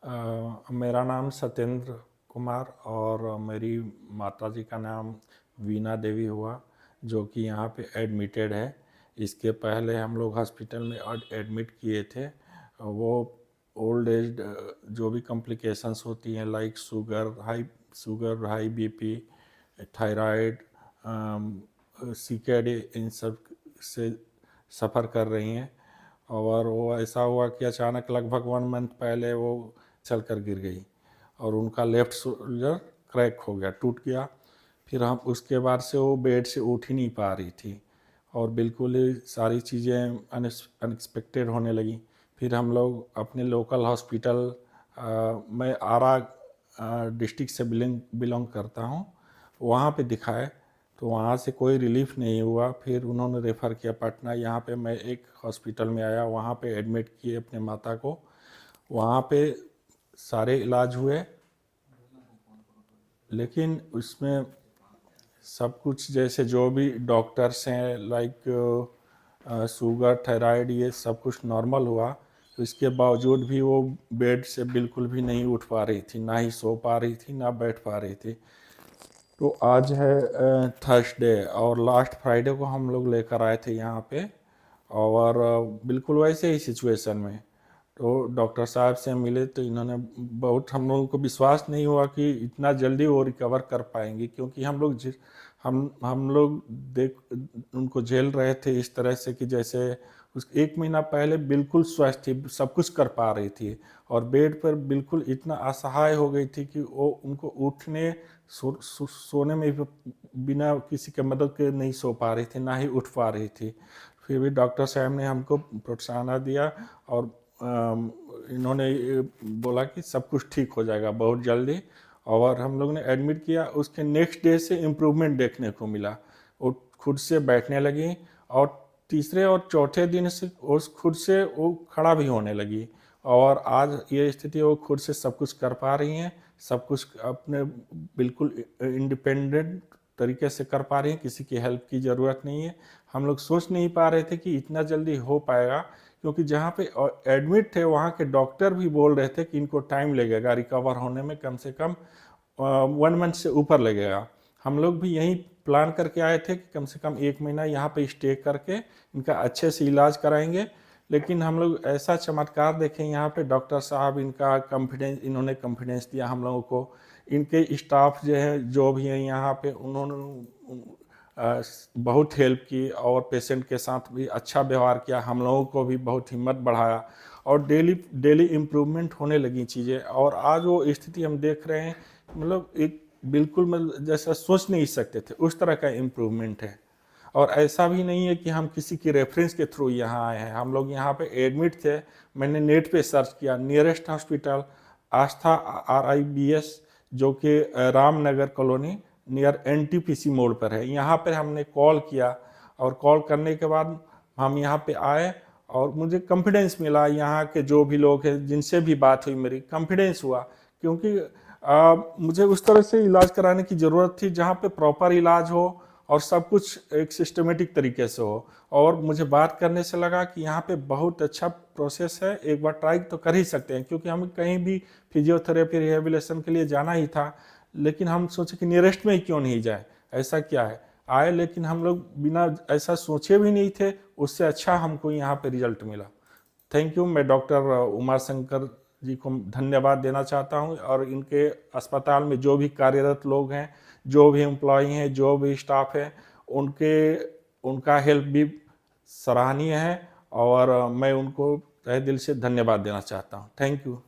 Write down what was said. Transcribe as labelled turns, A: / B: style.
A: मेरा नाम सत्येंद्र कुमार और मेरी माताजी का नाम वीना देवी हुआ, जो कि यहाँ पे एडमिटेड है। इसके पहले हम लोग हॉस्पिटल में एडमिट किए थे। वो ओल्ड एज जो भी कॉम्प्लिकेशंस होती हैं, like sugar, high BP, thyroid, CKD, इन सब से सफ़र कर रही हैं। और वो ऐसा हुआ कि अचानक लगभग 1 मंथ पहले वो चलकर गिर गई और उनका लेफ़्ट शोल्डर क्रैक हो गया, टूट गया। फिर हम उसके बाद से वो बेड से उठ ही नहीं पा रही थी और बिल्कुल ही सारी चीज़ें अनएक्सपेक्टेड होने लगी। फिर हम लोग अपने लोकल हॉस्पिटल, मैं आरा डिस्ट्रिक्ट से बिलोंग करता हूँ, वहाँ पे दिखाए तो वहाँ से कोई रिलीफ नहीं हुआ। फिर उन्होंने रेफ़र किया पटना। यहाँ पे मैं एक हॉस्पिटल में आया, वहाँ पे एडमिट किए अपने माता को। वहाँ पे सारे इलाज हुए, लेकिन उसमें सब कुछ जैसे जो भी डॉक्टर्स हैं, लाइक शुगर, थायराइड, ये सब कुछ नॉर्मल हुआ। इसके बावजूद भी वो बेड से बिल्कुल भी नहीं उठ पा रही थी, ना ही सो पा रही थी, ना बैठ पा रही थी। तो आज है थर्सडे और लास्ट फ्राइडे को हम लोग लेकर आए थे यहाँ पे, और बिल्कुल वैसे ही सिचुएशन में। तो डॉक्टर साहब से मिले तो इन्होंने बहुत, हम लोगों को विश्वास नहीं हुआ कि इतना जल्दी वो रिकवर कर पाएंगी, क्योंकि हम लोग देख उनको झेल रहे थे इस तरह से कि जैसे उस 1 महीना पहले बिल्कुल स्वस्थ थी, सब कुछ कर पा रही थी और बेड पर बिल्कुल इतना असहाय हो गई थी कि वो उनको उठने सोने में भी बिना किसी के मदद के नहीं सो पा रही थी, ना ही उठ पा रही थी। फिर भी डॉक्टर साहब ने हमको प्रोत्साहन दिया और इन्होंने बोला कि सब कुछ ठीक हो जाएगा बहुत जल्दी। और हम लोग ने एडमिट किया, उसके नेक्स्ट डे से इम्प्रूवमेंट देखने को मिला। वो खुद से बैठने लगी और तीसरे और चौथे दिन से उस खुद से वो खड़ा भी होने लगी। और आज ये स्थिति, वो खुद से सब कुछ कर पा रही हैं, सब कुछ अपने बिल्कुल इंडिपेंडेंट तरीके से कर पा रही हैं, किसी की हेल्प की ज़रूरत नहीं है। हम लोग सोच नहीं पा रहे थे कि इतना जल्दी हो पाएगा, क्योंकि जहाँ पे एडमिट थे वहाँ के डॉक्टर भी बोल रहे थे कि इनको टाइम लगेगा रिकवर होने में, कम से कम 1 मंथ से ऊपर लगेगा। हम लोग भी यही प्लान करके आए थे कि कम से कम 1 महीना यहाँ पे स्टे करके इनका अच्छे से इलाज कराएंगे। लेकिन हम लोग ऐसा चमत्कार देखें यहाँ पे, डॉक्टर साहब इन्होंने कॉन्फिडेंस दिया हम लोगों को। इनके स्टाफ जो है, जो भी हैं यहाँ पे, उन्होंने बहुत हेल्प की और पेशेंट के साथ भी अच्छा व्यवहार किया, हम लोगों को भी बहुत हिम्मत बढ़ाया और डेली डेली इम्प्रूवमेंट होने लगी चीज़ें। और आज वो स्थिति हम देख रहे हैं, मतलब एक बिल्कुल, मतलब जैसा सोच नहीं सकते थे उस तरह का इम्प्रूवमेंट है। और ऐसा भी नहीं है कि हम किसी की रेफरेंस के थ्रू यहाँ आए हैं, हम लोग यहाँ पे एडमिट थे। मैंने नेट पे सर्च किया, नियरेस्ट हॉस्पिटल आस्था RIBS, जो कि रामनगर कॉलोनी नियर NTPC मोड़ पर है। यहाँ पर हमने कॉल किया और कॉल करने के बाद हम यहाँ पे आए और मुझे कॉन्फिडेंस मिला। यहाँ के जो भी लोग हैं जिनसे भी बात हुई, मेरी कॉन्फिडेंस हुआ, क्योंकि मुझे उस तरह से इलाज कराने की ज़रूरत थी जहाँ पे प्रॉपर इलाज हो और सब कुछ एक सिस्टमेटिक तरीके से हो। और मुझे बात करने से लगा कि यहाँ पे बहुत अच्छा प्रोसेस है, एक बार ट्राई तो कर ही सकते हैं, क्योंकि हमें कहीं भी फिजियोथेरेपी रिहेबिलिटेशन के लिए जाना ही था। लेकिन हम सोचे कि नियरेस्ट में ही क्यों नहीं जाए, ऐसा क्या है। आए, लेकिन हम लोग बिना ऐसा सोचे भी नहीं थे, उससे अच्छा हमको यहाँ पे रिजल्ट मिला। Thank you. मैं डॉक्टर उमा शंकर जी को धन्यवाद देना चाहता हूँ और इनके अस्पताल में जो भी कार्यरत लोग हैं, जो भी एम्प्लॉई हैं, जो भी स्टाफ है, उनका हेल्प भी सराहनीय है और मैं उनको तहे दिल से धन्यवाद देना चाहता हूँ। Thank you.